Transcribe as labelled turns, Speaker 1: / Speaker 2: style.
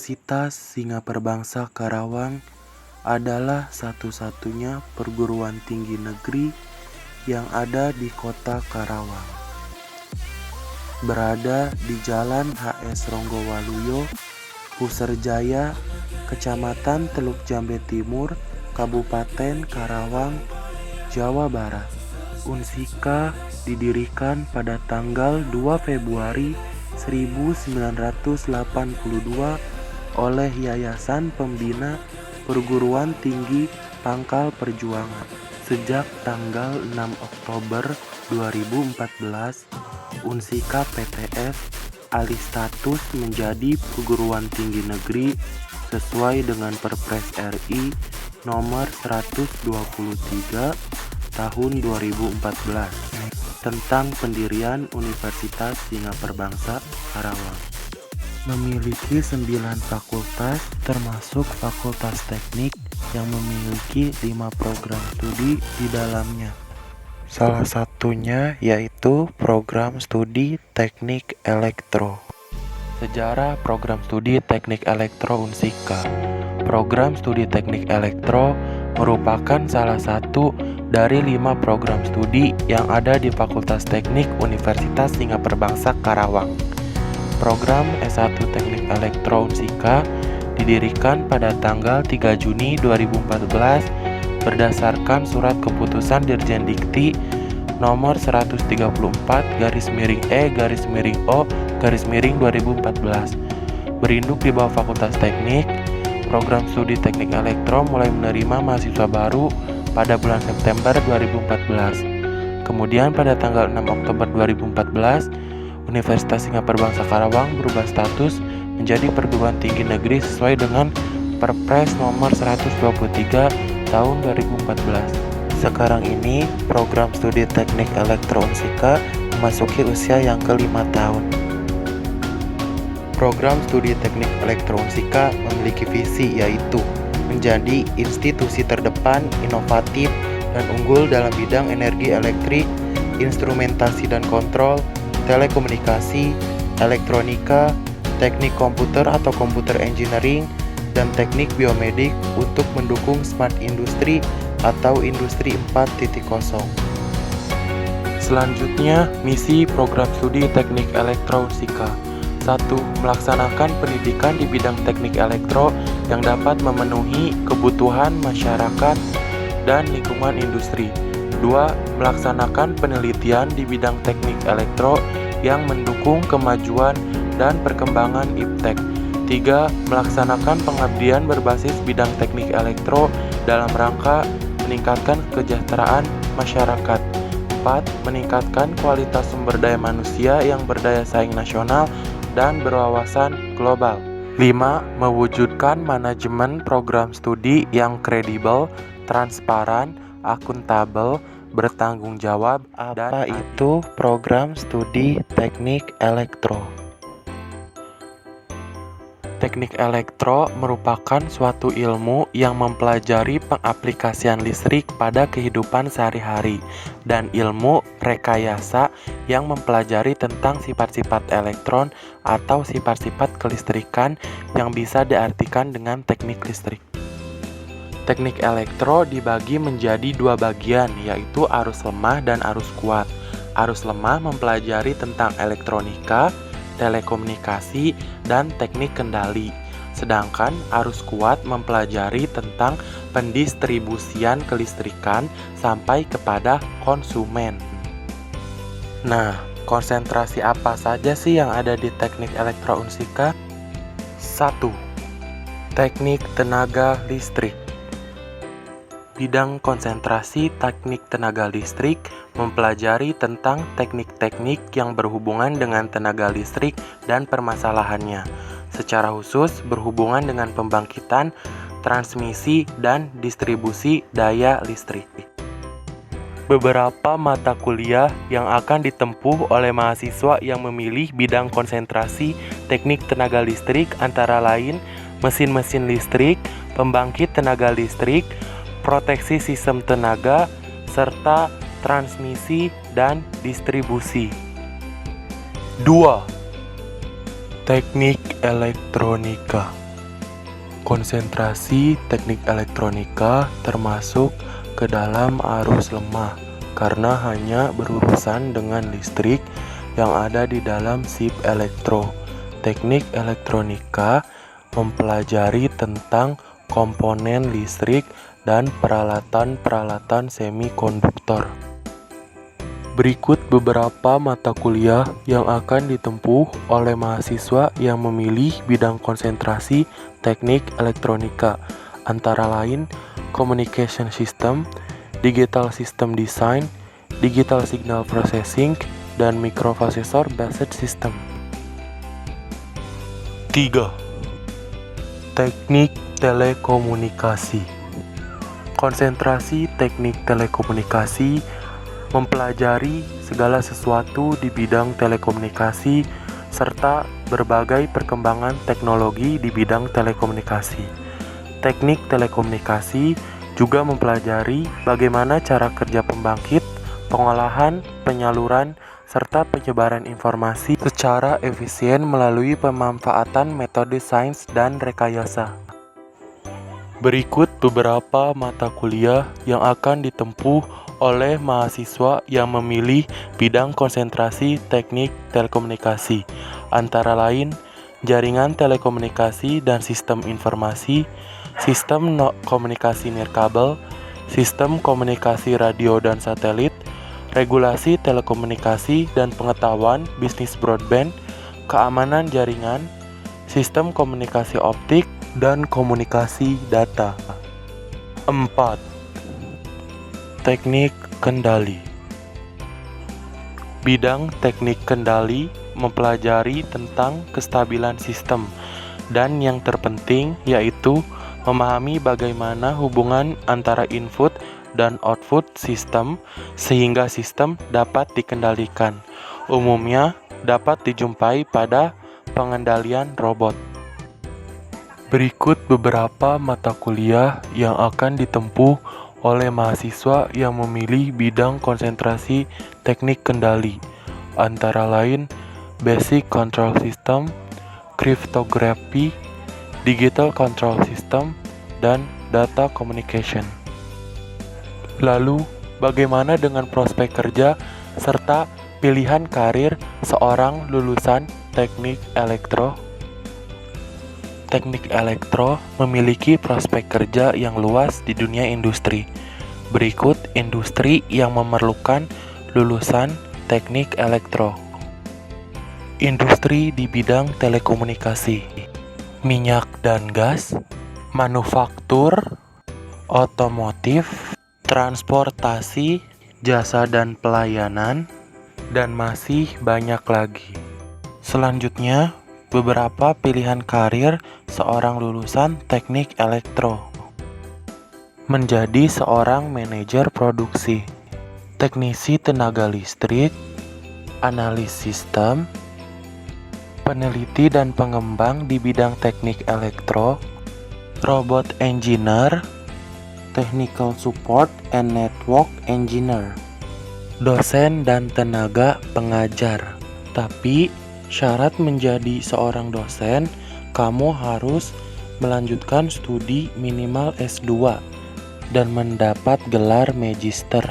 Speaker 1: Universitas Singapura Karawang adalah satu-satunya perguruan tinggi negeri yang ada di kota Karawang. Berada di Jalan HS Ronggowaluyo, Puserjaya, Kecamatan Teluk Jambe Timur, Kabupaten Karawang, Jawa Barat. Unsika didirikan pada tanggal 2 Februari 1982 oleh Yayasan Pembina Perguruan Tinggi Pangkal Perjuangan. Sejak tanggal 6 Oktober 2014, Unsika PTS alih status menjadi perguruan tinggi negeri sesuai dengan Perpres RI nomor 123 tahun 2014 tentang pendirian Universitas Singapura Karawang. Memiliki 9 fakultas termasuk Fakultas Teknik yang memiliki 5 program studi di dalamnya. Salah satunya yaitu program studi Teknik Elektro. Sejarah program studi Teknik Elektro Unsika. Program studi Teknik Elektro merupakan salah satu dari 5 program studi yang ada di Fakultas Teknik Universitas Singapura Karawang. Program S1 Teknik Elektro Unsika didirikan pada tanggal 3 Juni 2014 berdasarkan Surat Keputusan Dirjen Dikti nomor 134-E-O-2014. Berinduk di bawah Fakultas Teknik, program studi Teknik Elektro mulai menerima mahasiswa baru pada bulan September 2014. Kemudian pada tanggal 6 Oktober 2014, Universitas Singapura Karawang berubah status menjadi perguruan tinggi negeri sesuai dengan Perpres nomor 123 tahun 2014. Sekarang ini, program studi Teknik Elektro Unsika memasuki usia yang ke-5 tahun. Program studi Teknik Elektro Unsika memiliki visi yaitu menjadi institusi terdepan, inovatif, dan unggul dalam bidang energi elektrik, instrumentasi dan kontrol, telekomunikasi, elektronika, teknik komputer atau computer engineering, dan teknik biomedik untuk mendukung smart industry atau industri 4.0. Selanjutnya, misi program studi Teknik Elektro Unsika. 1. Melaksanakan pendidikan di bidang teknik elektro yang dapat memenuhi kebutuhan masyarakat dan lingkungan industri. 2. Melaksanakan penelitian di bidang teknik elektro yang mendukung kemajuan dan perkembangan iptek. 3. Melaksanakan pengabdian berbasis bidang teknik elektro dalam rangka meningkatkan kesejahteraan masyarakat. 4. Meningkatkan kualitas sumber daya manusia yang berdaya saing nasional dan berwawasan global. 5. Mewujudkan manajemen program studi yang kredibel, transparan, akuntabel, bertanggung jawab. Apa itu program studi Teknik Elektro? Teknik elektro merupakan suatu ilmu yang mempelajari pengaplikasian listrik pada kehidupan sehari-hari, dan ilmu rekayasa yang mempelajari tentang sifat-sifat elektron atau sifat-sifat kelistrikan yang bisa diartikan dengan teknik listrik. Teknik elektro dibagi menjadi 2 bagian, yaitu arus lemah dan arus kuat. Arus lemah mempelajari tentang elektronika, telekomunikasi, dan teknik kendali. Sedangkan arus kuat mempelajari tentang pendistribusian kelistrikan sampai kepada konsumen. Nah, konsentrasi apa saja sih yang ada di Teknik Elektro Unsika? 1. Teknik tenaga listrik. Bidang konsentrasi teknik tenaga listrik mempelajari tentang teknik-teknik yang berhubungan dengan tenaga listrik dan permasalahannya, secara khusus berhubungan dengan pembangkitan, transmisi, dan distribusi daya listrik. Beberapa mata kuliah yang akan ditempuh oleh mahasiswa yang memilih bidang konsentrasi teknik tenaga listrik antara lain mesin-mesin listrik, pembangkit tenaga listrik, proteksi sistem tenaga, serta transmisi dan distribusi. 2. Teknik elektronika. Konsentrasi teknik elektronika termasuk ke dalam arus lemah karena hanya berurusan dengan listrik yang ada di dalam sip elektro. Teknik elektronika mempelajari tentang komponen listrik dan peralatan-peralatan semikonduktor. Berikut beberapa mata kuliah yang akan ditempuh oleh mahasiswa yang memilih bidang konsentrasi teknik elektronika, antara lain Communication System, Digital System Design, Digital Signal Processing, dan Microprocessor Based System. 3. Teknik telekomunikasi. Konsentrasi teknik telekomunikasi mempelajari segala sesuatu di bidang telekomunikasi serta berbagai perkembangan teknologi di bidang telekomunikasi. Teknik telekomunikasi juga mempelajari bagaimana cara kerja pembangkit, pengolahan, penyaluran, serta penyebaran informasi secara efisien melalui pemanfaatan metode sains dan rekayasa. Berikut beberapa mata kuliah yang akan ditempuh oleh mahasiswa yang memilih bidang konsentrasi teknik telekomunikasi, antara lain jaringan telekomunikasi dan sistem informasi, sistem komunikasi nirkabel, sistem komunikasi radio dan satelit, regulasi telekomunikasi dan pengetahuan bisnis broadband, keamanan jaringan, sistem komunikasi optik, dan komunikasi data. 4. Teknik kendali. Bidang teknik kendali mempelajari tentang kestabilan sistem dan yang terpenting yaitu memahami bagaimana hubungan antara input dan output sistem sehingga sistem dapat dikendalikan. Umumnya dapat dijumpai pada pengendalian robot. Berikut beberapa mata kuliah yang akan ditempuh oleh mahasiswa yang memilih bidang konsentrasi teknik kendali, antara lain Basic Control System, Cryptography, Digital Control System, dan Data Communication. Lalu, bagaimana dengan prospek kerja serta pilihan karir seorang lulusan teknik elektro? Teknik elektro memiliki prospek kerja yang luas di dunia industri. Berikut industri yang memerlukan lulusan teknik elektro. Industri di bidang telekomunikasi, minyak dan gas, manufaktur, otomotif, transportasi, jasa dan pelayanan, dan masih banyak lagi. Selanjutnya, beberapa pilihan karir seorang lulusan teknik elektro. Menjadi seorang manajer produksi, teknisi tenaga listrik, analis sistem, peneliti dan pengembang di bidang teknik elektro, robot engineer, technical support and network engineer, dosen dan tenaga pengajar. Tapi syarat menjadi seorang dosen, kamu harus melanjutkan studi minimal S2 dan mendapat gelar magister.